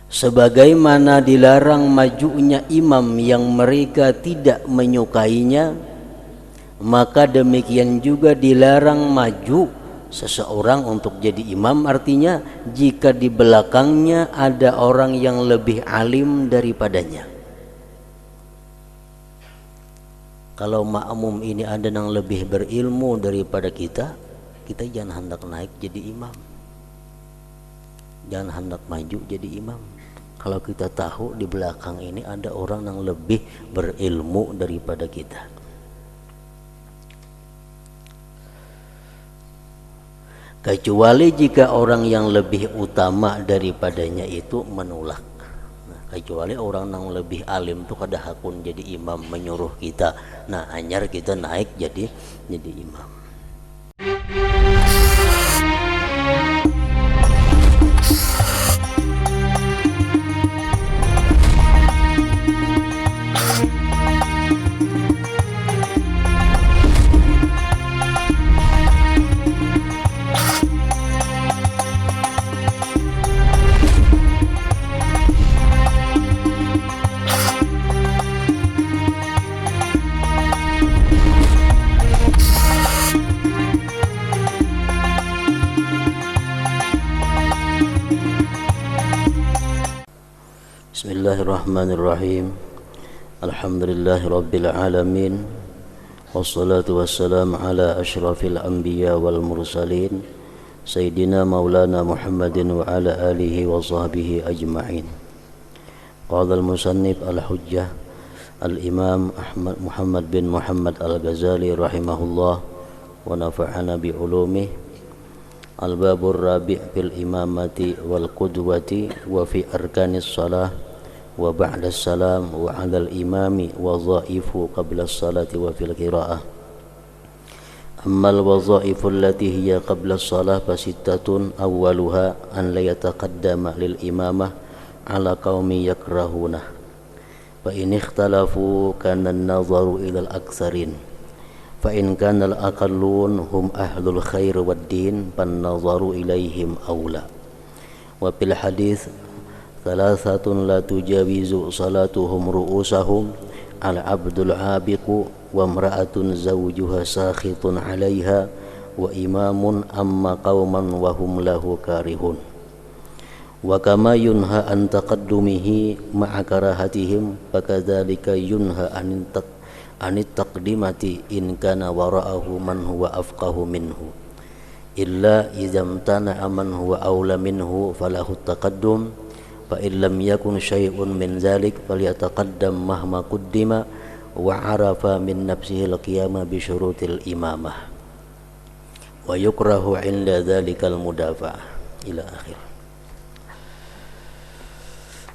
Sebagaimana dilarang majunya imam yang mereka tidak menyukainya, maka demikian juga dilarang maju seseorang untuk jadi imam. Artinya jika di belakangnya ada orang yang lebih alim daripadanya. Kalau makmum ini ada yang lebih berilmu daripada kita, kita jangan hendak naik jadi imam, jangan hendak maju jadi imam. Kalau kita tahu di belakang ini ada orang yang lebih berilmu daripada kita. Kecuali jika orang yang lebih utama daripadanya itu menolak. Nah, kecuali orang yang lebih alim tuh kada hakun jadi imam menyuruh kita. Nah, anyar kita naik jadi imam. Bismillahirrahmanirrahim. Alhamdulillahi rabbil alamin. Wassalatu wassalamu ala asyrafil anbiya wal mursalin Sayyidina maulana Muhammadin wa ala alihi wa sahbihi ajma'in. Qala al-musannif al-hujjah al-imam Ahmad Muhammad bin Muhammad al-Ghazali rahimahullah wa nafa'ana bi ulumih. Al-babur rabi' fil imamati wal qudwati wa fi arkanis salah wa ba'da salam wa 'alal imami wadha'ifu qabla as-salati wa fil qira'ah. Amma al-wadha'ifu allati hiya qabla as-salah fasittatun awwaluha an la yataqaddama lil imamah 'ala qaumi yakrahunah fa in ikhtalafu kana an-nadharu ila al-aktsarin fa in kana al-aqallun hum ahlul khair wad-din fan-nadharu ilaihim awla. Wa fil hadits thalathatun la tujawizu salatuhum ru'usahum al-abdul abiqu wa imra'atun zawjuha sakhitun 'alaiha wa imamun amma qauman wa hum lahu karihun. Wa kama yunha an taqaddumihi ma'a karahatihim fakadzalika yunha anit taqdimati in kana wara'ahu man huwa afqahu minhu illa idza imtana'a man huwa awla minhu falahu taqaddum fa in lam yakun syai'un min dzalik falyataqaddam mahma quddima wa arafa min nafsihi al-qiyama bi syurutil imamah wa yukrahu 'inda dzalikal mudafa'ah ila akhir.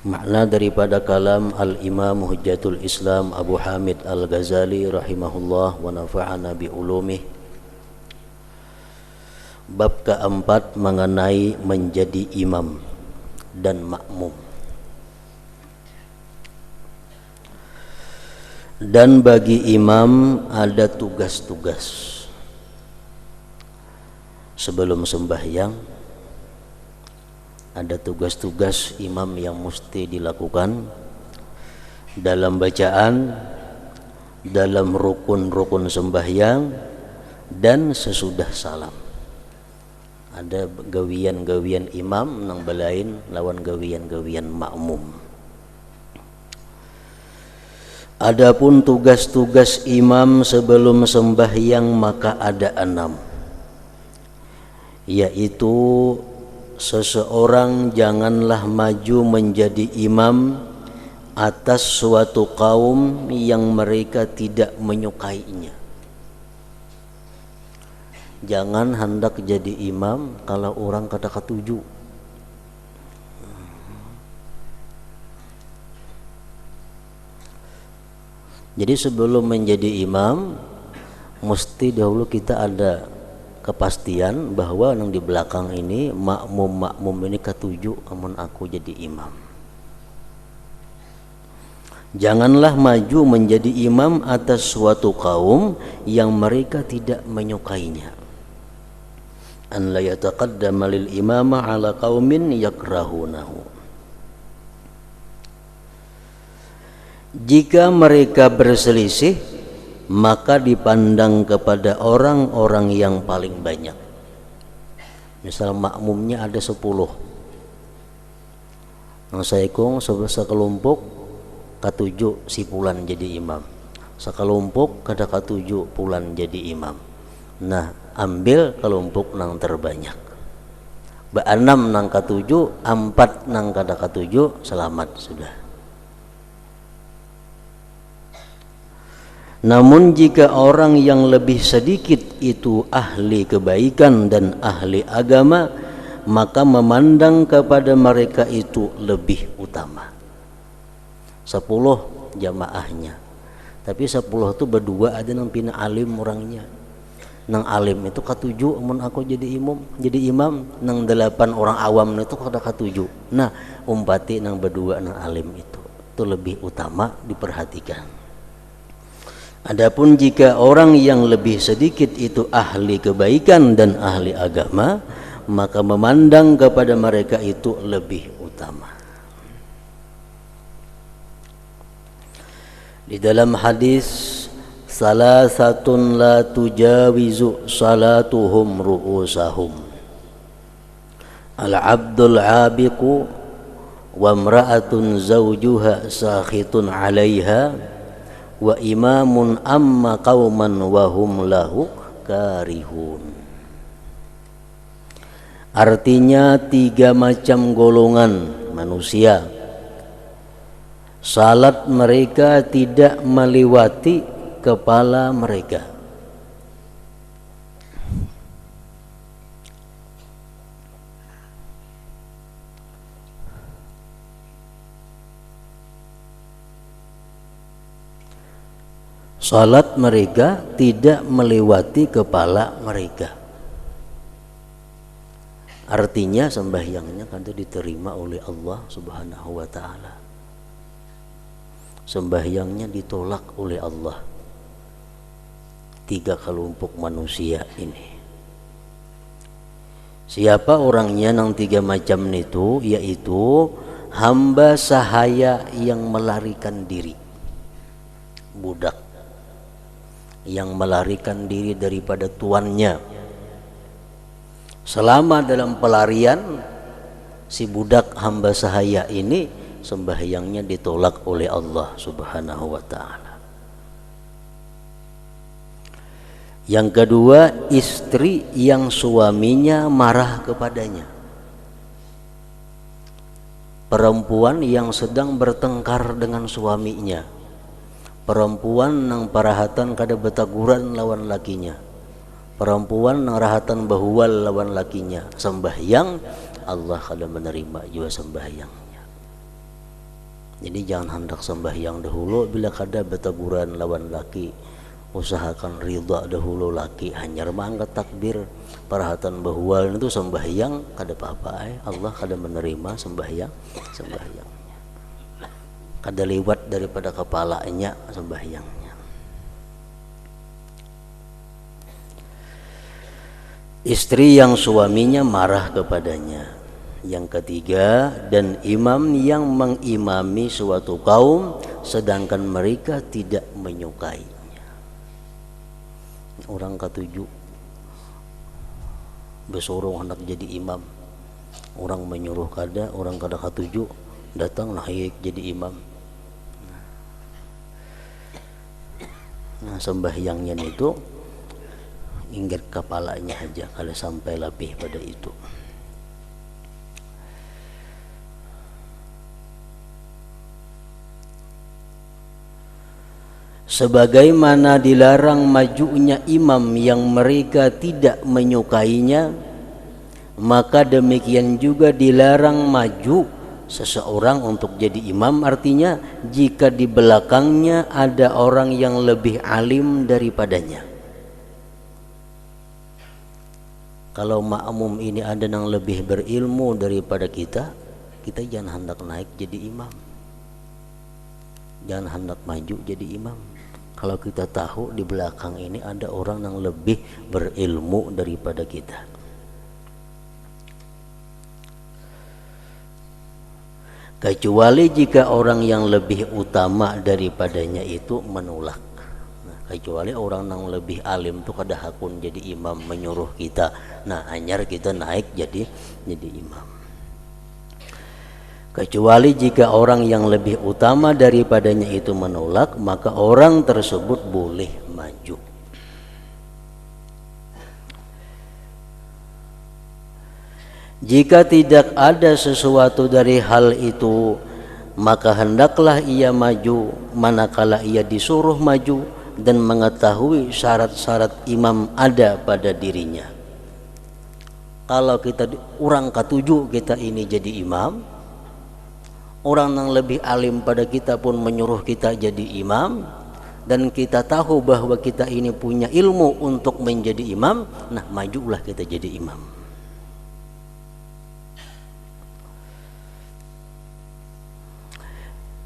Makna daripada kalam al-Imam Hujjatul Islam Abu Hamid Al-Ghazali rahimahullah wa nafa'ana bi ulumih. Bab keempat mengenai menjadi imam dan makmum. Dan bagi imam ada tugas-tugas sebelum sembahyang. Ada tugas-tugas imam yang mesti dilakukan dalam bacaan, dalam rukun-rukun sembahyang, dan sesudah salam. Ada gawian-gawian imam nang belain lawan gawian-gawian makmum. Adapun tugas-tugas imam sebelum sembahyang maka ada 6, yaitu seseorang janganlah maju menjadi imam atas suatu kaum yang mereka tidak menyukainya. Jangan hendak jadi imam kalau orang kada ketuju. Jadi sebelum menjadi imam mesti dahulu kita ada kepastian bahwa yang di belakang ini makmum ini ketuju amun aku jadi imam. Janganlah maju menjadi imam atas suatu kaum yang mereka tidak menyukainya. An la yataqaddama lil imama ala qaumin yakrahunahu. Jika mereka berselisih, maka dipandang kepada orang-orang yang paling banyak. Misal makmumnya ada 10, nang saikung sekelompok katujuh si pulan jadi imam, sekelompok kada katujuh pulan jadi imam. Nah, ambil kelompok nang terbanyak. Ba-6 nang katujuh, 4 nang kada katujuh, selamat sudah. Namun jika orang yang lebih sedikit itu ahli kebaikan dan ahli agama, maka memandang kepada mereka itu lebih utama. 10 jamaahnya, tapi 10 itu berdua ada nang pina alim orangnya. Nang alim itu katujuh, amun aku jadi imam, nang 8 orang awam itu kada katujuh. Nah, umpati nang berdua nang alim itu lebih utama diperhatikan. Adapun jika orang yang lebih sedikit itu ahli kebaikan dan ahli agama, maka memandang kepada mereka itu lebih utama. Di dalam hadis, salasatun la tujawizu salatuhum ru'usahum, al-abdul abiqu wa imra'atun zawjuha sakhitun 'alaiha wa imamun amma qauman wa hum lahu karihun. Artinya 3 macam golongan manusia, salat mereka tidak melewati kepala mereka. Salat mereka tidak melewati kepala mereka. Artinya sembahyangnya kan diterima oleh Allah Subhanahu wa ta'ala. Sembahyangnya ditolak oleh Allah. 3 kelompok manusia ini. Siapa orangnya nang 3 macam itu? Yaitu hamba sahaya yang melarikan diri, budak yang melarikan diri daripada tuannya. Selama dalam pelarian, si budak hamba sahaya ini sembahyangnya ditolak oleh Allah Subhanahu wa ta'ala. Yang kedua, istri yang suaminya marah kepadanya, perempuan yang sedang bertengkar dengan suaminya, perempuan nang parahatan kada betaguran lawan lakinya, perempuan nang rahatan bahual lawan lakinya, sembahyang Allah kada menerima juga sembahyangnya. Jadi jangan hendak sembahyang dahulu bila kada betaguran lawan laki. Usahakan ridha dahulu laki, hanyar mangkat takbir parahatan bahual itu sembahyang kada apa-apa. Allah kada menerima sembahyang. Kada lewat daripada kepalanya sembahyangnya. Istri yang suaminya marah kepadanya. Yang ketiga, dan imam yang mengimami suatu kaum sedangkan mereka tidak menyukainya. Orang ketujuh bersorong hendak jadi imam, orang menyuruh kada, orang kada ketujuh datang naik jadi imam. Nah, sembahyangnya itu ingat kepalanya aja, kalau sampai lebih pada itu. Sebagaimana dilarang majunya imam yang mereka tidak menyukainya, maka demikian juga dilarang maju seseorang untuk jadi imam. Artinya jika di belakangnya ada orang yang lebih alim daripadanya. Kalau makmum ini ada yang lebih berilmu daripada kita jangan hendak naik jadi imam, jangan hendak maju jadi imam. Kalau kita tahu di belakang ini ada orang yang lebih berilmu daripada kita. kecuali jika orang yang lebih utama daripadanya itu menolak. Nah, kecuali orang yang lebih alim tuh kada hakun jadi imam menyuruh kita, nah anyar kita naik jadi imam. Kecuali jika orang yang lebih utama daripadanya itu menolak, maka orang tersebut boleh maju. Jika tidak ada sesuatu dari hal itu, maka hendaklah ia maju manakala ia disuruh maju dan mengetahui syarat-syarat imam ada pada dirinya. Kalau kita orang ketujuh kita ini jadi imam, orang yang lebih alim pada kita pun menyuruh kita jadi imam, dan kita tahu bahwa kita ini punya ilmu untuk menjadi imam, nah majulah kita jadi imam.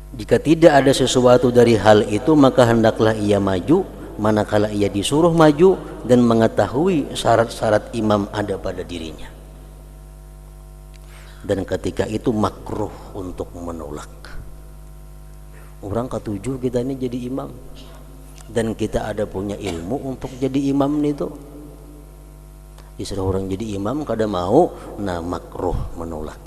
Jika tidak ada sesuatu dari hal itu, maka hendaklah ia maju manakala ia disuruh maju dan mengetahui syarat-syarat imam ada pada dirinya. Dan ketika itu makruh untuk menolak. Orang ketujuh kita ini jadi imam, dan kita ada punya ilmu untuk jadi imam itu. Disuruh orang jadi imam kada mau, nah makruh menolak.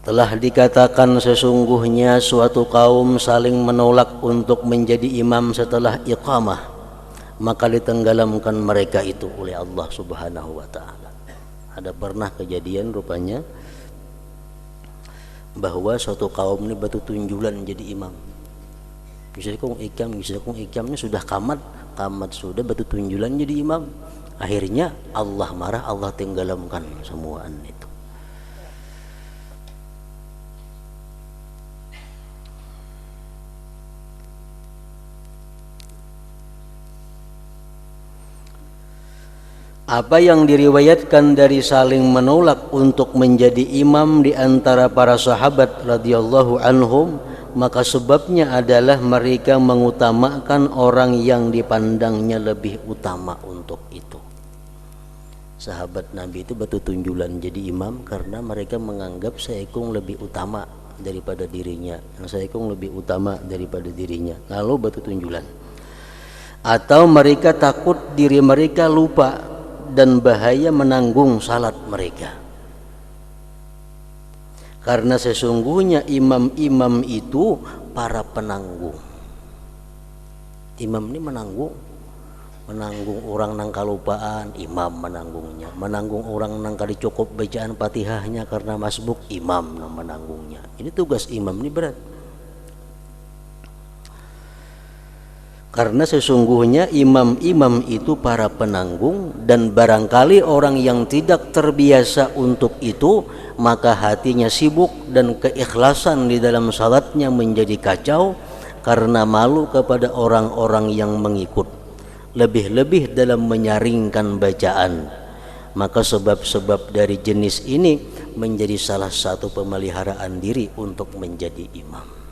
Telah dikatakan sesungguhnya suatu kaum saling menolak untuk menjadi imam setelah iqamah, maka ditenggelamkan mereka itu oleh Allah Subhanahu wa ta'ala. Ada pernah kejadian rupanya bahwa suatu kaum ini batu tunjulan jadi imam. Misalnya ikamnya sudah kamat sudah batu tunjulan jadi imam. Akhirnya Allah marah, Allah tenggelamkan semuaan itu. Apa yang diriwayatkan dari saling menolak untuk menjadi imam di antara para sahabat radhiyallahu anhum, maka sebabnya adalah mereka mengutamakan orang yang dipandangnya lebih utama untuk itu. Sahabat Nabi itu batu tunjulan jadi imam karena mereka menganggap seekung lebih utama daripada dirinya, seekung lebih utama daripada dirinya, lalu batu tunjulan. Atau mereka takut diri mereka lupa dan bahaya menanggung salat mereka. Karena sesungguhnya imam-imam itu para penanggung. Imam ini menanggung orang nang kalupaan, imam menanggungnya. Menanggung orang nang kali cukup bacaan Fatihahnya karena masbuk, imam nang menanggungnya. Ini tugas imam ini berat. Karena sesungguhnya imam-imam itu para penanggung, dan barangkali orang yang tidak terbiasa untuk itu, maka hatinya sibuk dan keikhlasan di dalam salatnya menjadi kacau karena malu kepada orang-orang yang mengikut, lebih-lebih dalam menyaringkan bacaan. Maka sebab-sebab dari jenis ini menjadi salah satu pemeliharaan diri untuk menjadi imam.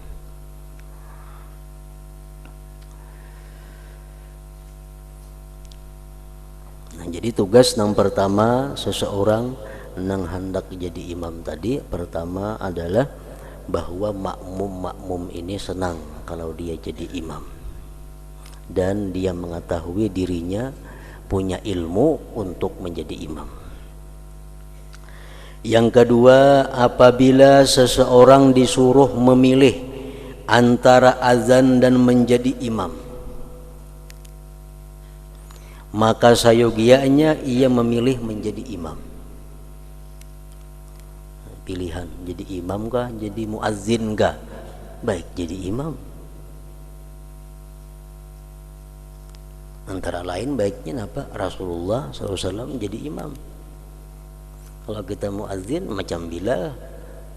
Jadi tugas yang pertama seseorang yang hendak jadi imam tadi, pertama adalah bahwa makmum ini senang kalau dia jadi imam, dan dia mengetahui dirinya punya ilmu untuk menjadi imam. Yang kedua, apabila seseorang disuruh memilih antara azan dan menjadi imam, maka sayogianya ia memilih menjadi imam. Pilihan, jadi imam kah, jadi muazzin kah? Baik, jadi imam. Antara lain baiknya apa? Rasulullah SAW jadi imam. Kalau kita muazzin macam Bilal,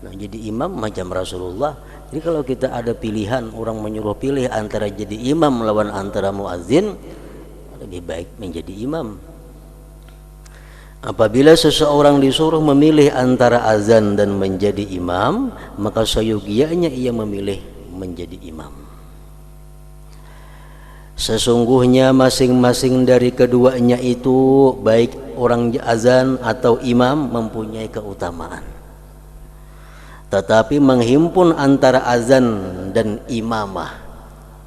nah jadi imam macam Rasulullah. Jadi kalau kita ada pilihan, orang menyuruh pilih antara jadi imam lawan antara muazzin, lebih baik menjadi imam. Apabila seseorang disuruh memilih antara azan dan menjadi imam, maka sayogianya ia memilih menjadi imam. Sesungguhnya masing-masing dari keduanya itu, baik orang azan atau imam, mempunyai keutamaan. Tetapi menghimpun antara azan dan imamah,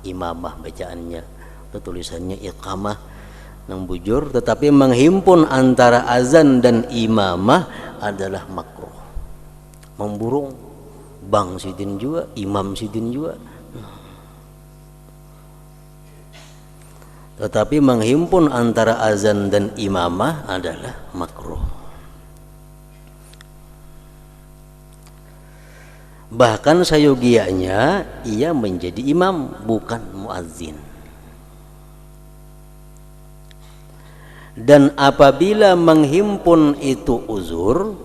imamah bacaannya, tulisannya iqamah nang bujur, tetapi menghimpun antara azan dan imamah adalah makruh. Memburung bang sidin juga, imam sidin juga. Tetapi menghimpun antara azan dan imamah adalah makruh. Bahkan sayogianya ia menjadi imam bukan muazzin. Dan apabila menghimpun itu uzur,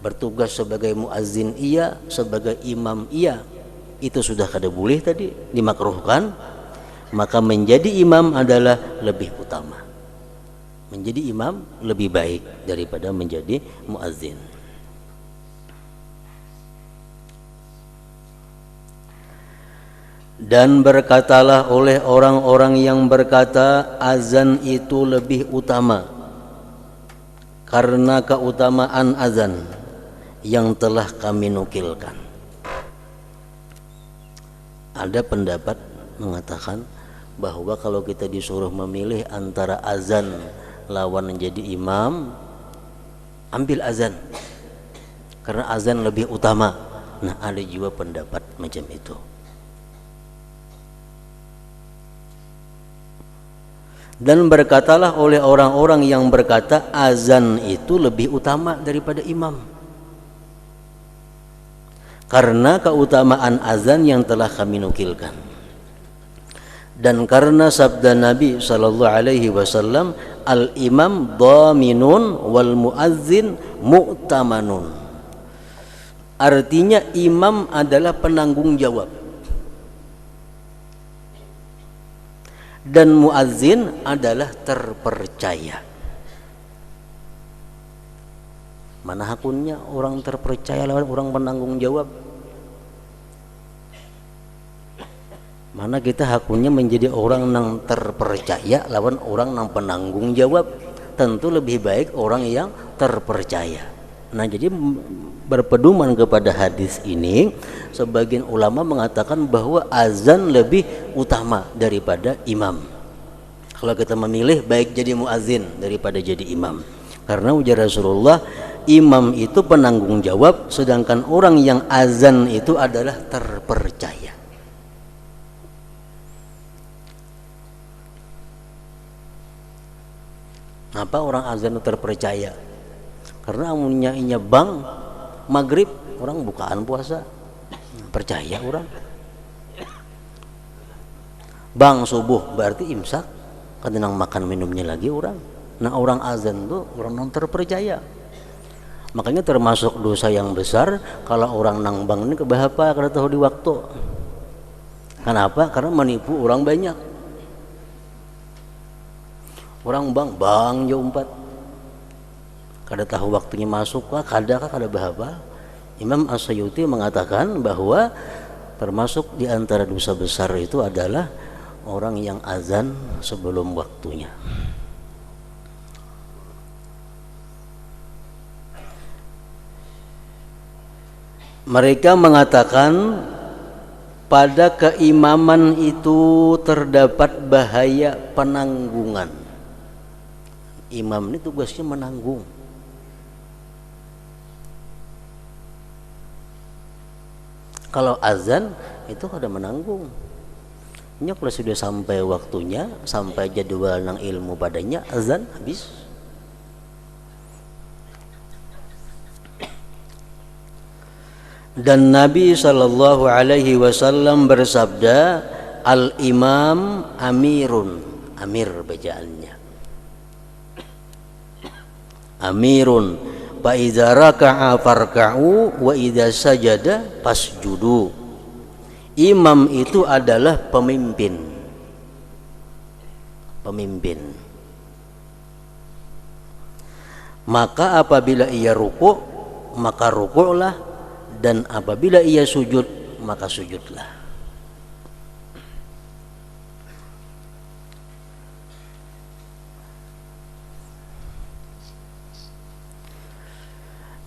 bertugas sebagai muazzin ia, sebagai imam ia, itu sudah kada boleh tadi, dimakruhkan, maka menjadi imam adalah lebih utama. Menjadi imam lebih baik daripada menjadi muazzin. Dan berkatalah oleh orang-orang yang berkata azan itu lebih utama karena keutamaan azan yang telah kami nukilkan. Ada pendapat mengatakan bahwa kalau kita disuruh memilih antara azan lawan menjadi imam, ambil azan karena azan lebih utama. Nah, ada juga pendapat macam itu. Dan berkatalah oleh orang-orang yang berkata azan itu lebih utama daripada imam karena keutamaan azan yang telah kami nukilkan, dan karena sabda Nabi sallallahu alaihi wasallam, al imam dhaminun wal muazzin mu'tamanun. Artinya imam adalah penanggung jawab dan muazzin adalah terpercaya. Mana hakunnya orang terpercaya lawan orang penanggung jawab? Mana kita hakunnya menjadi orang yang terpercaya lawan orang yang penanggung jawab? Tentu lebih baik orang yang terpercaya. Nah, jadi berpedoman kepada hadis ini, sebagian ulama mengatakan bahwa azan lebih utama daripada imam. Kalau kita memilih, baik jadi muazzin daripada jadi imam. Karena ujar Rasulullah, imam itu penanggung jawab, sedangkan orang yang azan itu adalah terpercaya. Kenapa orang azan itu terpercaya? Karena amunnya inya bang maghrib, orang bukaan puasa, percaya orang. Bang subuh berarti imsak, kadang makan minumnya lagi orang. Nah, orang azan tuh orang non terpercaya. Makanya termasuk dosa yang besar kalau orang nang bang ini kebahapa kada tahu di waktu. Kenapa? Karena menipu orang banyak. Orang bang jam 4 kada tahu waktunya masuk kah, kada bahapa. Imam As-Suyuti mengatakan bahwa termasuk di antara dosa besar itu adalah orang yang azan sebelum waktunya. Mereka mengatakan pada keimaman itu terdapat bahaya penanggungan. Imam ini tugasnya menanggung. Kalau azan itu ada menanggung. Ini kalau sudah sampai waktunya, sampai jadwal nang ilmu padanya, azan habis. Dan Nabi sallallahu alaihi wasallam bersabda, al imam amirun, amir bacaannya, amirun, fa idza raka'a farka'u wa idza sajada fasjudu. Imam itu adalah pemimpin. Pemimpin. Maka apabila ia ruku', maka ruku'lah, dan apabila ia sujud, maka sujudlah.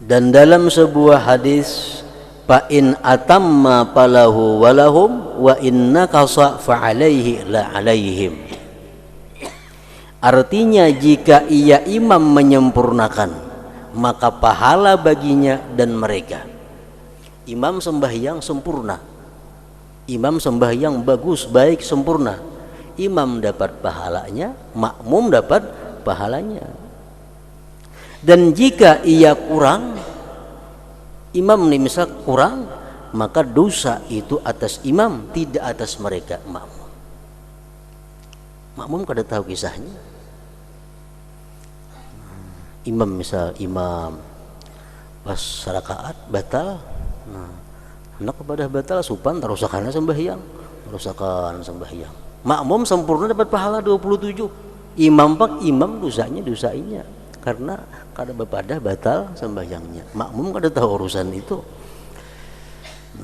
Dan dalam sebuah hadis, fa in atamma falahu walahum wa inna kasa fa alaihi la alaihim. Artinya jika ia imam menyempurnakan, maka pahala baginya dan mereka. Imam sembahyang sempurna, imam sembahyang bagus, baik, sempurna, imam dapat pahalanya, makmum dapat pahalanya. Dan jika ia kurang, imam nih misal kurang, maka dosa itu atas imam, tidak atas mereka makmum. Makmum kada tahu kisahnya. Imam misal imam pas rakaat batal, hendak kepada batal supan tarusakan sembahyang, tarusakan sembahyang. Makmum sempurna dapat pahala 27. Imam pak imam dosanya karena kada bepada batal sembahyangnya. Makmum kada tahu urusan itu.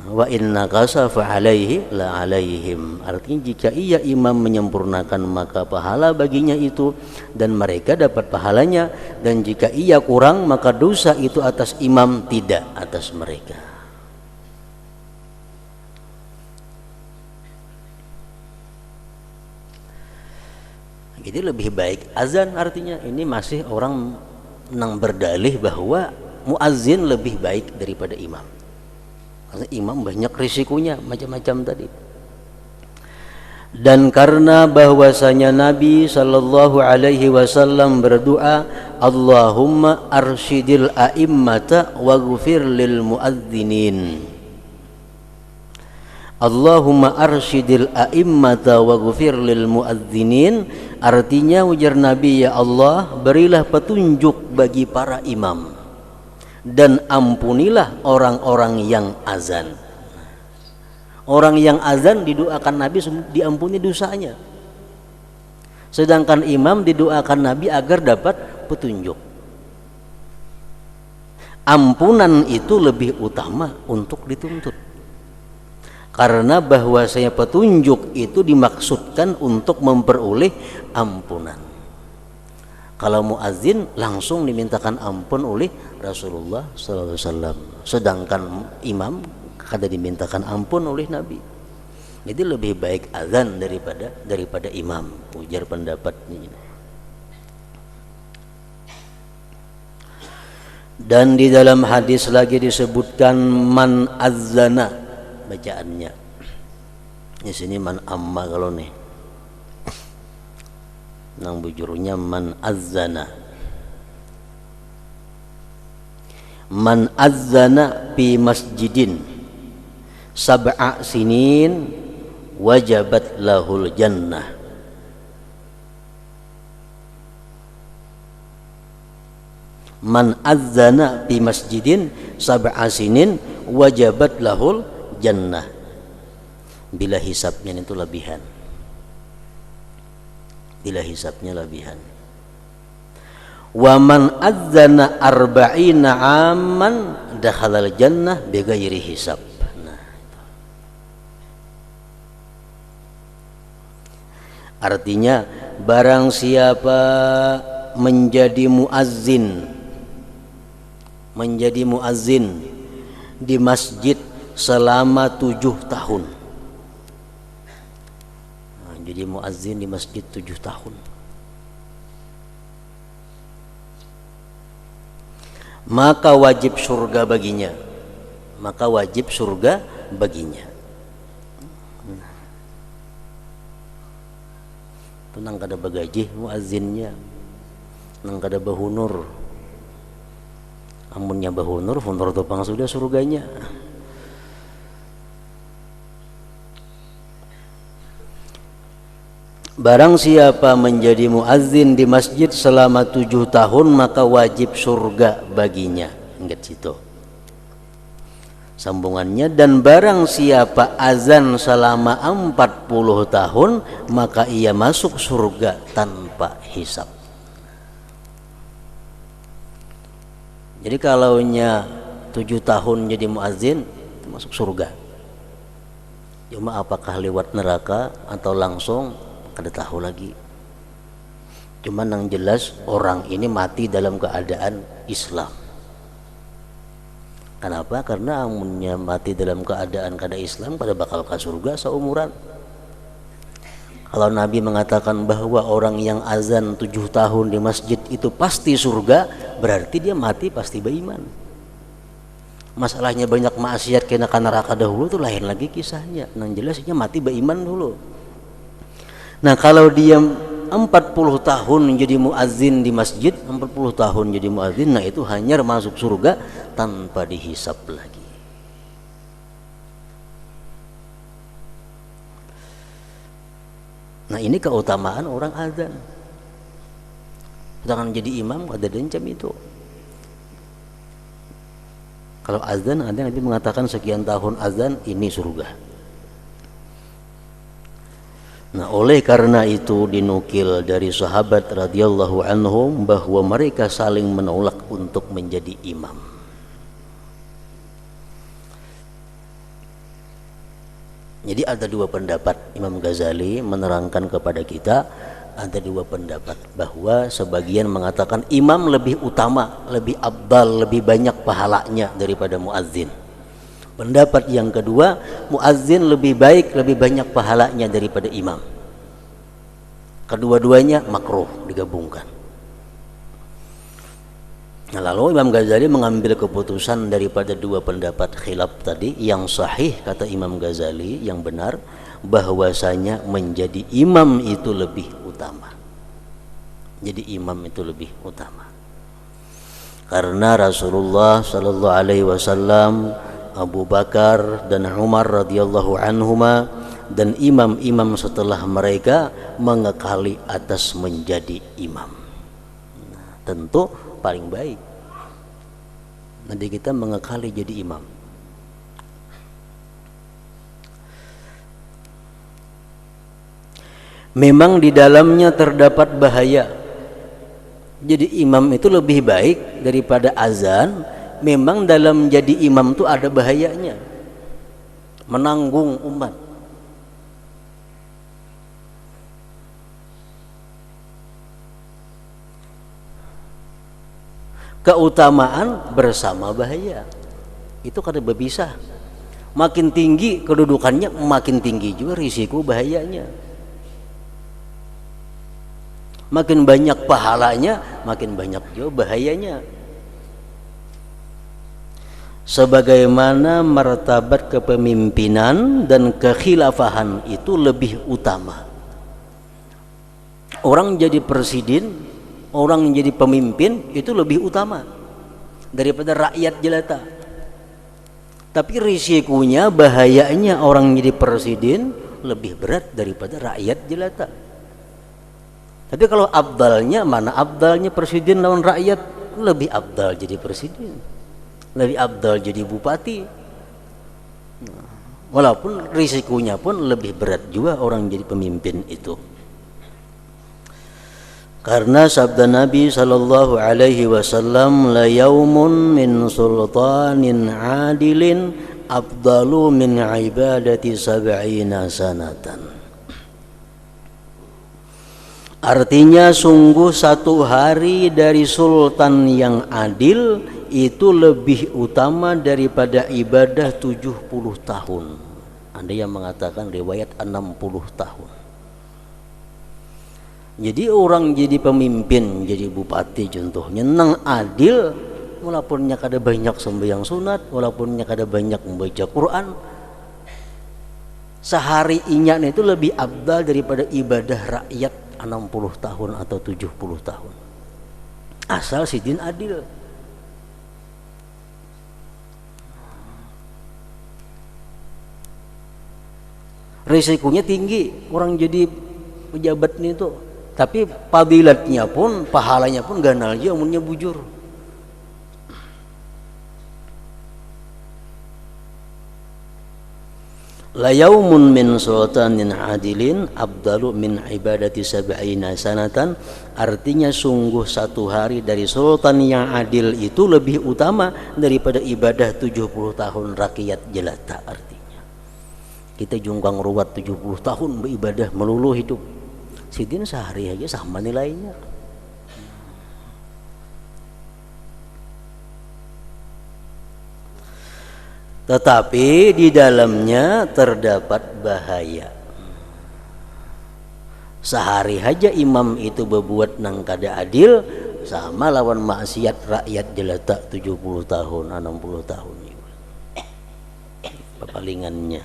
Wa inna kasa fa alaihi la alaihim. Artinya jika ia imam menyempurnakan maka pahala baginya itu dan mereka dapat pahalanya, dan jika ia kurang maka dosa itu atas imam, tidak atas mereka. Jadi lebih baik azan, artinya ini masih orang nang berdalih bahwa muazzin lebih baik daripada imam. Karena imam banyak risikonya macam-macam tadi. Dan karena bahwasanya Nabi sallallahu alaihi wasallam berdoa, Allahumma arsyidil a'immata waghfir lil muadzinin. Allahumma arsyidil a'immata waghfir lil muadzinin. Artinya ujar Nabi, ya Allah berilah petunjuk bagi para imam dan ampunilah orang-orang yang azan. Orang yang azan didoakan Nabi diampuni dosanya, sedangkan imam didoakan Nabi agar dapat petunjuk. Ampunan itu lebih utama untuk dituntut, karena bahwasanya petunjuk itu dimaksudkan untuk memperoleh ampunan. Kalau muazin langsung dimintakan ampun oleh Rasulullah sallallahu alaihi wasallam, sedangkan imam kada dimintakan ampun oleh Nabi. Jadi lebih baik azan daripada imam, ujar pendapat ini. Dan di dalam hadis lagi disebutkan man azzana, bacaannya di sini man amma, kalau nih nang bujurnya man azzana. Man azzana fi masjidin sab'a sinin wajabat lahul jannah. Man azzana fi masjidin sab'a sinin wajabat lahul jannah. Bila hisabnya itu lebihan, bila hisabnya lebihan. Wa man adzana arba'ina aman dakhalal jannah bighairi hisab. Nah, itu. Artinya barang siapa menjadi muazzin di masjid selama 7 tahun. Nah, jadi muazzin di masjid 7 tahun. Maka wajib surga baginya. Itu nang kada bagaji muazzinnya, nang kada bahunur. Amunnya bahunur, hunur topang sudah surganya. Barang siapa menjadi muazzin di masjid selama 7 tahun maka wajib surga baginya. Ingat situ sambungannya. Dan barang siapa azan selama 40 tahun maka ia masuk surga tanpa hisab. Jadi kalaunya 7 tahun jadi muazzin masuk surga. Cuma apakah lewat neraka atau langsung kada tahu lagi. Cuma yang jelas orang ini mati dalam keadaan Islam. Kenapa? Karena amunnya mati dalam keadaan kada Islam pada bakal ke surga seumuran. Kalau Nabi mengatakan bahwa orang yang azan 7 tahun di masjid itu pasti surga, berarti dia mati pasti beriman. Masalahnya banyak maksiat kena neraka dahulu itu lain lagi kisahnya. Yang jelasnya mati beriman dulu. Nah, kalau dia 40 tahun menjadi muazzin di masjid, 40 tahun jadi muazzin, nah itu hanya masuk surga tanpa dihisap lagi. Nah, ini keutamaan orang azan. Jangan jadi imam ada dencam itu. Kalau azan ada Nabi mengatakan sekian tahun azan ini surga. Nah, oleh karena itu dinukil dari sahabat radhiyallahu anhum bahwa mereka saling menolak untuk menjadi imam. Jadi ada dua pendapat. Imam Ghazali menerangkan kepada kita ada dua pendapat bahwa sebagian mengatakan imam lebih utama, lebih abdal, lebih banyak pahalanya daripada muazzin. Pendapat yang kedua, muazzin lebih baik, lebih banyak pahalanya daripada imam. Kedua-duanya makruh digabungkan. Nah, lalu Imam Ghazali mengambil keputusan daripada dua pendapat khilaf tadi. Yang sahih kata Imam Ghazali, yang benar, bahwasanya menjadi imam itu lebih utama. Jadi imam itu lebih utama. Karena Rasulullah sallallahu alaihi wasallam, Abu Bakar dan Umar radhiyallahu anhuma dan imam-imam setelah mereka mengekali atas menjadi imam. Nah, tentu paling baik nanti kita mengekali jadi imam. Memang di dalamnya terdapat bahaya. Jadi imam itu lebih baik daripada azan. Memang dalam jadi imam itu ada bahayanya, menanggung umat. Keutamaan bersama bahaya itu kada berpisah. Makin tinggi kedudukannya, makin tinggi juga risiko bahayanya. Makin banyak pahalanya, makin banyak juga bahayanya. Sebagaimana martabat kepemimpinan dan kekhilafahan itu lebih utama. Orang jadi presiden, orang jadi pemimpin itu lebih utama daripada rakyat jelata. Tapi risikonya, bahayanya orang jadi presiden lebih berat daripada rakyat jelata. Tapi kalau abdalnya, mana abdalnya presiden lawan rakyat? Lebih abdal jadi presiden, lebih abdal jadi bupati. Walaupun risikonya pun lebih berat juga orang jadi pemimpin itu. Karena sabda Nabi sallallahu alaihi wasallam, la yaumun min sultanin adilin afdalu min ibadati sab'ina sanatan. Artinya sungguh satu hari dari sultan yang adil itu lebih utama daripada ibadah 70 tahun. Ada yang mengatakan riwayat 60 tahun. Jadi orang jadi pemimpin, jadi bupati contohnya, nang adil, walaupunnya kada banyak sembahyang sunat, walaupunnya kada banyak membaca Quran, sehari inya itu lebih abdal daripada ibadah rakyat 60 tahun atau 70 tahun. Asal sidin adil. Risikonya tinggi orang jadi pejabat ini tuh. Tapi fadilatnya pun, pahalanya pun ganal aja umurnya bujur. La yaumun min sultanin adilin abdalu min ibadati sab'ina sanatan. Artinya sungguh satu hari dari sultan yang adil itu lebih utama daripada ibadah 70 tahun rakyat jelata. Artinya kita jungkang ruwat 70 tahun beribadah melulu hidup, sidin sehari aja sama nilainya. tetapi di dalamnya terdapat bahaya. Sehari aja imam itu berbuat nang kada adil, sama lawan maksiat rakyat jeletak 70 tahun 60 tahun palingannya.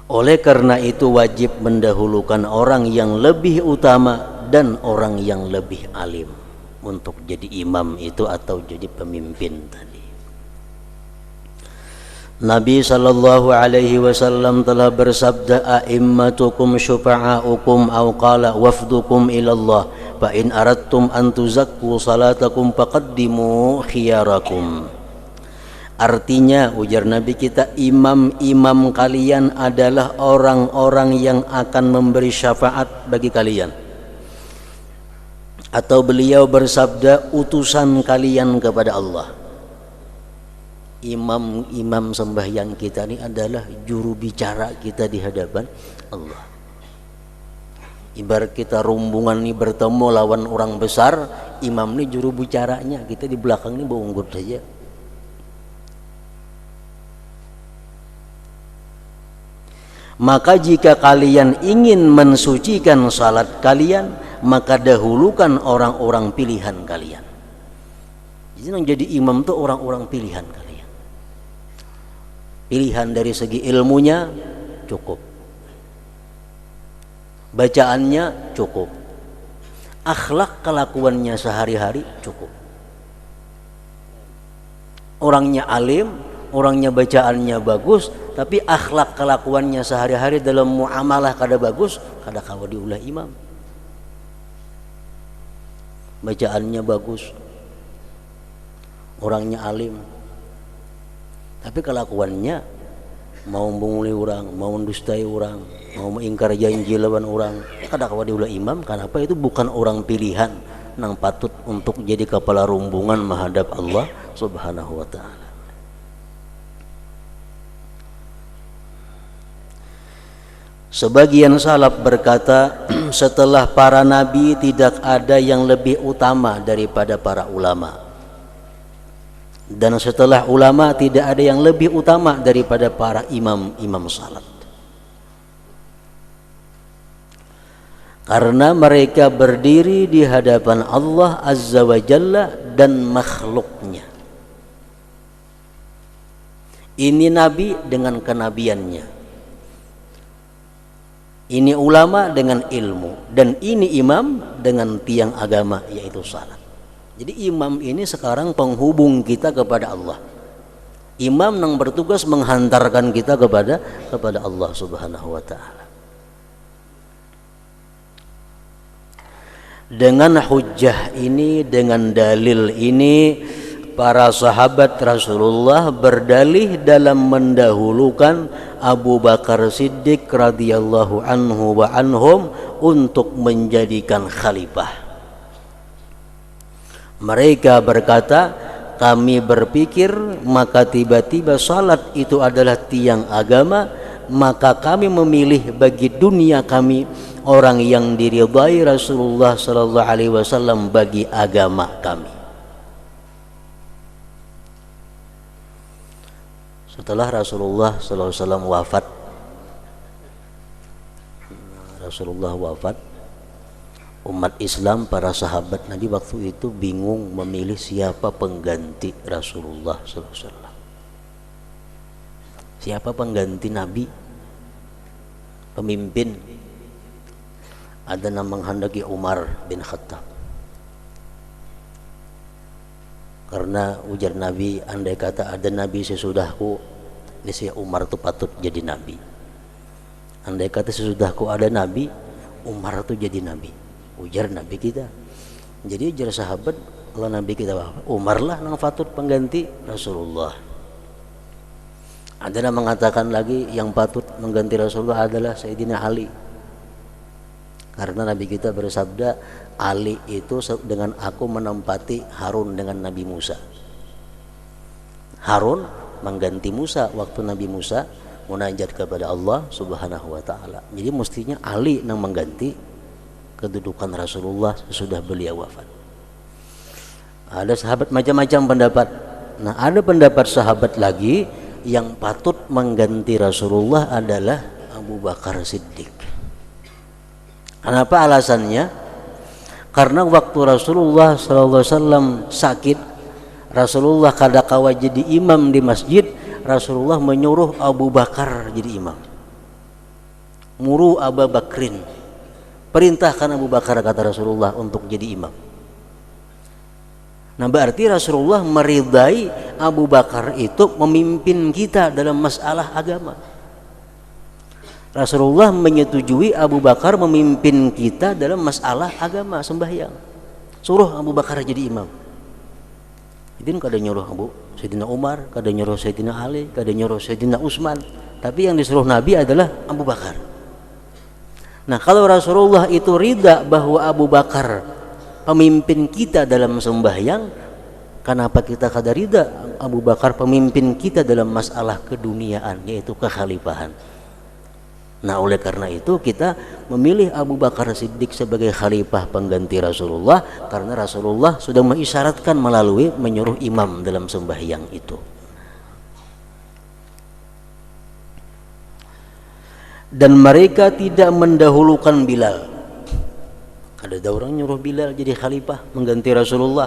Oleh karena itu wajib mendahulukan orang yang lebih utama dan orang yang lebih alim untuk jadi imam itu atau jadi pemimpin tadi. Nabi sallallahu alaihi wasallam telah bersabda, a'immatukum syufa'aukum aw qala wafdukum ilallah fa in aradtum an tuzakku salatakum faqaddimu khiyarakum. Artinya, ujar Nabi kita, imam-imam kalian adalah orang-orang yang akan memberi syafaat bagi kalian. Atau beliau bersabda, utusan kalian kepada Allah. Imam-imam sembahyang kita ini adalah juru bicara kita di hadapan Allah. Ibarat kita rombongan ini bertemu lawan orang besar, imam ini juru bicaranya, kita di belakang ini berunggut saja. Maka jika kalian ingin mensucikan salat kalian, maka dahulukan orang-orang pilihan kalian. Jadi yang jadi imam itu orang-orang pilihan kalian. Pilihan dari segi ilmunya cukup, bacaannya cukup, akhlak kelakuannya sehari-hari cukup. Orangnya alim, orangnya bacaannya bagus, tapi akhlak kelakuannya sehari-hari dalam muamalah kada bagus, kada kawa diulah imam. Bacaannya bagus, orangnya alim, tapi kelakuannya mau menguli orang, mau mendustai orang, mau mengingkar janji lawan orang, kada kawa diulah imam. Kenapa? Itu bukan orang pilihan nang patut untuk jadi kepala rombongan menghadap Allah Subhanahu wa ta'ala. Sebagian salaf berkata, setelah para nabi tidak ada yang lebih utama daripada para ulama, dan setelah ulama tidak ada yang lebih utama daripada para imam-imam salat, karena mereka berdiri di hadapan Allah Azza wa Jalla dan makhluknya. Ini nabi dengan kenabiannya, ini ulama dengan ilmu, dan ini imam dengan tiang agama, yaitu salat. Jadi imam ini sekarang penghubung kita kepada Allah. Imam yang bertugas menghantarkan kita kepada Allah Subhanahu wa ta'ala. Dengan hujjah ini, dengan dalil ini, para sahabat Rasulullah berdalih dalam mendahulukan Abu Bakar Siddiq radhiyallahu anhu wa anhum untuk menjadikan khalifah. Mereka berkata, kami berpikir maka tiba-tiba salat itu adalah tiang agama, maka kami memilih bagi dunia kami orang yang diridhai Rasulullah sallallahu alaihi wasallam bagi agama kami. Setelah Rasulullah SAW wafat, umat Islam, para sahabat Nabi waktu itu bingung memilih siapa pengganti Rasulullah SAW. Siapa pengganti Nabi, pemimpin? Ada yang menghendaki Umar bin Khattab, karena ujar Nabi, andai kata ada Nabi sesudahku, niscaya Umar itu patut jadi Nabi. Andai kata sesudahku ada Nabi, Umar itu jadi Nabi, ujar Nabi kita. Jadi ujar sahabat, kalau Nabi kita Umar lah yang patut pengganti Rasulullah. Ada yang mengatakan lagi yang patut mengganti Rasulullah adalah Sayyidina Ali, karena Nabi kita bersabda, Ali itu dengan aku menempati Harun dengan Nabi Musa. Harun mengganti Musa waktu Nabi Musa munajat kepada Allah Subhanahu wa taala. Jadi mestinya Ali yang mengganti kedudukan Rasulullah sesudah beliau wafat. Ada sahabat macam-macam pendapat. Nah, ada pendapat sahabat lagi yang patut mengganti Rasulullah adalah Abu Bakar Siddiq. Kenapa alasannya? Karena waktu Rasulullah SAW sakit, Rasulullah kadakawa jadi imam di masjid, Rasulullah menyuruh Abu Bakar jadi imam. Muru Abu Bakrin, perintahkan Abu Bakar, kata Rasulullah, untuk jadi imam. Nah, berarti Rasulullah meridai Abu Bakar itu memimpin kita dalam masalah agama. Rasulullah menyetujui Abu Bakar memimpin kita dalam masalah agama, sembahyang. Suruh Abu Bakar jadi imam. Itu kada nyuruh Sayyidina Umar, kada nyuruh Sayyidina Ali, kada nyuruh Sayyidina Utsman, tapi yang disuruh Nabi adalah Abu Bakar. Nah, kalau Rasulullah itu ridha bahwa Abu Bakar pemimpin kita dalam sembahyang, kenapa kita kada ridha Abu Bakar pemimpin kita dalam masalah keduniaan, yaitu kekhalifahan? Nah, oleh karena itu kita memilih Abu Bakar Siddiq sebagai khalifah pengganti Rasulullah, karena Rasulullah sudah mengisyaratkan melalui menyuruh imam dalam sembahyang itu. Dan mereka tidak mendahulukan Bilal. Ada orang nyuruh Bilal jadi khalifah mengganti Rasulullah,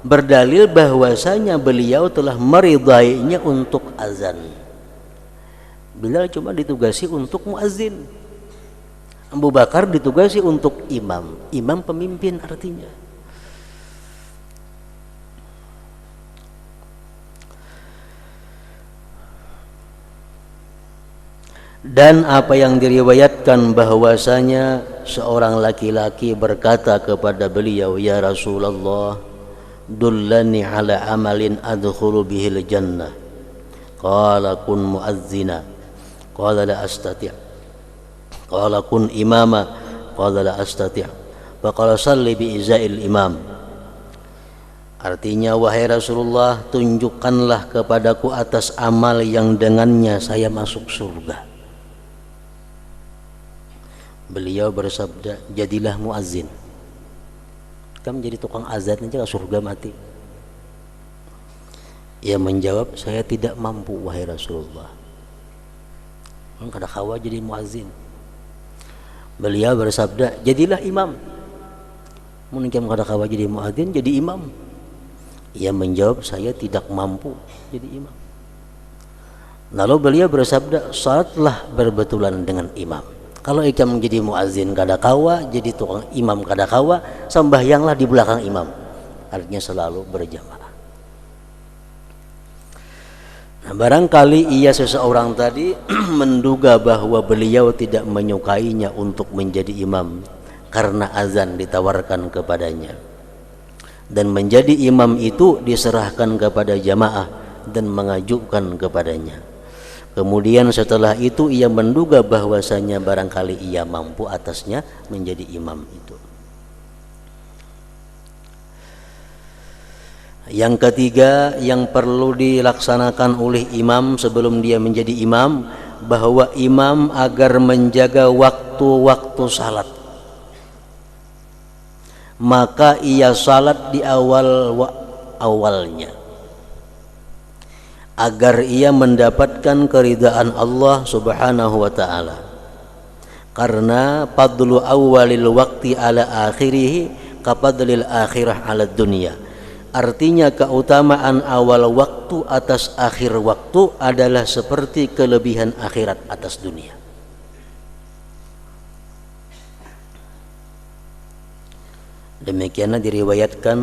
berdalil bahwasanya beliau telah meridainya untuk azan. Bilal cuma ditugasi untuk muazzin, Abu Bakar ditugasi untuk imam. Imam pemimpin artinya. Dan apa yang diriwayatkan bahwasanya seorang laki-laki berkata kepada beliau, "Ya Rasulullah, dullani ala amalin adkhulu bihil jannah." Qala kun muazzina. Qala la astati'. Qala kun imama. Qala la astati'. Faqala salli bi izail imam. Artinya, wahai Rasulullah, tunjukkanlah kepadaku atas amal yang dengannya saya masuk surga. Beliau bersabda, jadilah muazzin. Kamu jadi tukang azan aja ke surga mati. Ia menjawab, saya tidak mampu wahai Rasulullah. Kada kawa jadi muazzin. Beliau bersabda, jadilah imam. Mungkin kada kawa jadi muazzin, jadi imam. Ia menjawab, saya tidak mampu jadi imam. Lalu beliau bersabda, salatlah berbetulan dengan imam. Kalau ikam menjadi muazzin kada kawa, jadi tukang imam kada kawa, sembahyanglah di belakang imam. Artinya selalu berjamaah. Nah, barangkali ia seseorang tadi menduga bahwa beliau tidak menyukainya untuk menjadi imam karena azan ditawarkan kepadanya, dan menjadi imam itu diserahkan kepada jamaah dan mengajukan kepadanya. Kemudian setelah itu ia menduga bahwasanya barangkali ia mampu atasnya menjadi imam itu. Yang ketiga yang perlu dilaksanakan oleh imam sebelum dia menjadi imam, bahwa imam agar menjaga waktu-waktu salat, maka ia salat di awalnya agar ia mendapatkan keridaan Allah Subhanahu wa taala. Karena fadlu awalil waqti ala akhirih kapadlil akhirah ala dunya. Artinya keutamaan awal waktu atas akhir waktu adalah seperti kelebihan akhirat atas dunia. Demikianlah diriwayatkan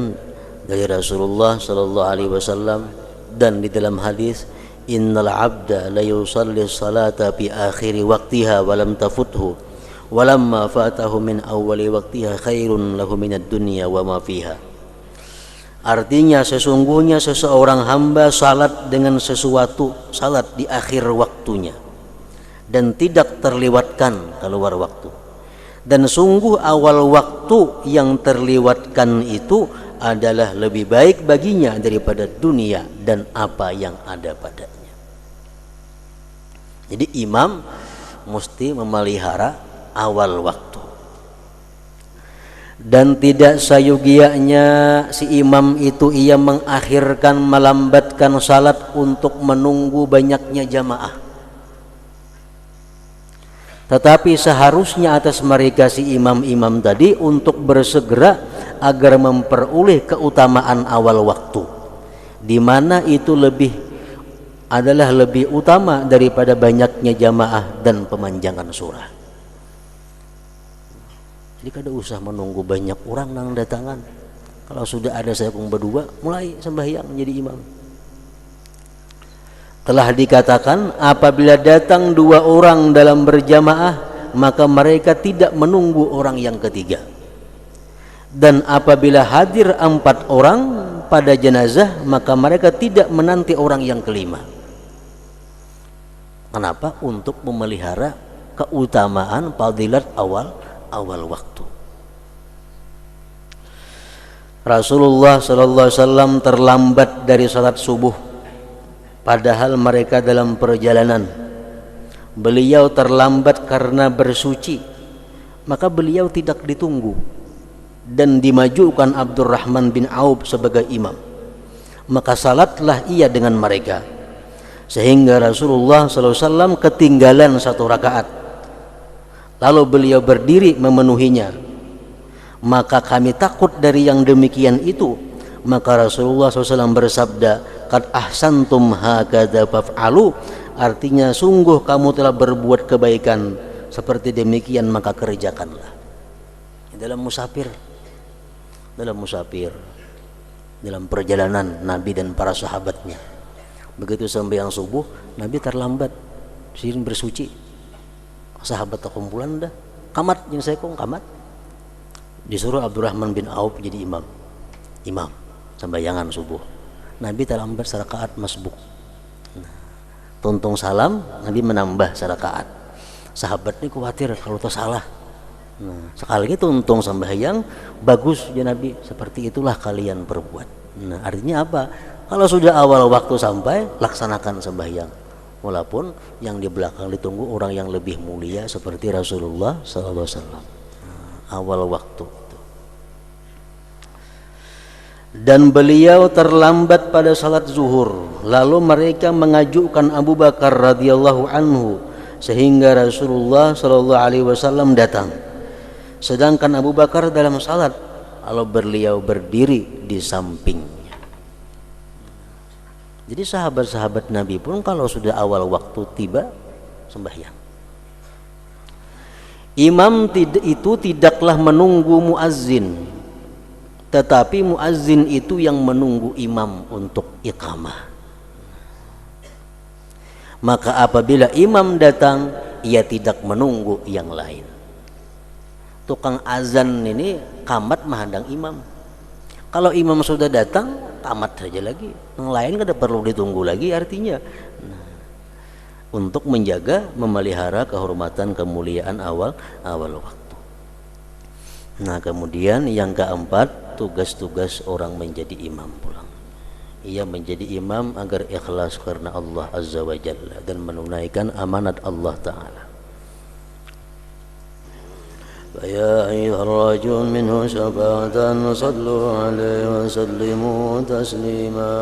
dari Rasulullah sallallahu alaihi wasallam, dan di dalam hadis, innal abda la yusalli salata fi akhir waqtiha wa lam tafuthu wa lamma fatahu min awwali waqtiha khairun lahu minad dunya wa ma fiha. Artinya sesungguhnya seseorang hamba salat dengan sesuatu, salat di akhir waktunya dan tidak terlewatkan keluar waktu. Dan sungguh awal waktu yang terlewatkan itu adalah lebih baik baginya daripada dunia dan apa yang ada padanya. Jadi imam mesti memelihara awal waktu. Dan tidak sayugianya si imam itu ia mengakhirkan, melambatkan salat untuk menunggu banyaknya jamaah. Tetapi seharusnya atas mereka si imam-imam tadi untuk bersegera agar memperoleh keutamaan awal waktu, di mana itu adalah lebih utama daripada banyaknya jamaah dan pemanjangan surah. Jadi kada usah menunggu banyak orang nang datangan. Kalau sudah ada saya kong berdua, mulai sembahyang menjadi imam. Telah dikatakan apabila datang 2 orang dalam berjamaah, maka mereka tidak menunggu orang yang ketiga. Dan apabila hadir 4 orang pada jenazah, maka mereka tidak menanti orang yang kelima. Kenapa? Untuk memelihara keutamaan fadilat awal waktu. Rasulullah sallallahu alaihi wasallam terlambat dari salat subuh padahal mereka dalam perjalanan. Beliau terlambat karena bersuci, maka beliau tidak ditunggu dan dimajukan Abdurrahman bin Auf sebagai imam. Maka salatlah ia dengan mereka, sehingga Rasulullah sallallahu alaihi wasallam ketinggalan 1 rakaat. Lalu beliau berdiri memenuhinya. Maka kami takut dari yang demikian itu. Maka Rasulullah SAW bersabda, "Qad ahsantum hakadha faf'alu." Artinya sungguh kamu telah berbuat kebaikan seperti demikian, maka kerjakanlah. Dalam musafir, dalam perjalanan Nabi dan para sahabatnya, begitu sembahyang subuh Nabi terlambat, siring bersuci. Sahabat kumpulan dah kamat yang saya kong kamat, disuruh Abdurrahman bin Auf jadi imam sembayangan subuh. Nabi terlambat serakaat masbuk. Tuntung salam, Nabi menambah serakaat. Sahabat ini khawatir kalau itu salah. Sekali lagi tuntung sembahyang bagus ya Nabi, seperti itulah kalian berbuat. Artinya apa? Kalau sudah awal waktu sampai, laksanakan sembahyang. Walaupun yang di belakang ditunggu orang yang lebih mulia seperti Rasulullah SAW. Awal waktu. Dan beliau terlambat pada salat zuhur. Lalu mereka mengajukan Abu Bakar radhiyallahu anhu, sehingga Rasulullah SAW datang. Sedangkan Abu Bakar dalam salat, lalu beliau berdiri di samping. Jadi sahabat-sahabat Nabi pun kalau sudah awal waktu tiba sembahyang. Imam itu tidaklah menunggu muazzin, tetapi muazzin itu yang menunggu imam untuk iqamah. Maka apabila imam datang, ia tidak menunggu yang lain. Tukang azan ini qamat menghadang imam. Kalau imam sudah datang, tamat saja lagi. Yang lain kada perlu ditunggu lagi artinya. Untuk menjaga, memelihara kehormatan, kemuliaan awal waktu. Kemudian yang keempat, tugas-tugas orang menjadi imam pulang. Ia menjadi imam agar ikhlas karena Allah Azza wa Jalla dan menunaikan amanat Allah Ta'ala. فيا أيها الراجون منه شفاعة صلوا عليه وسلموا تسليما.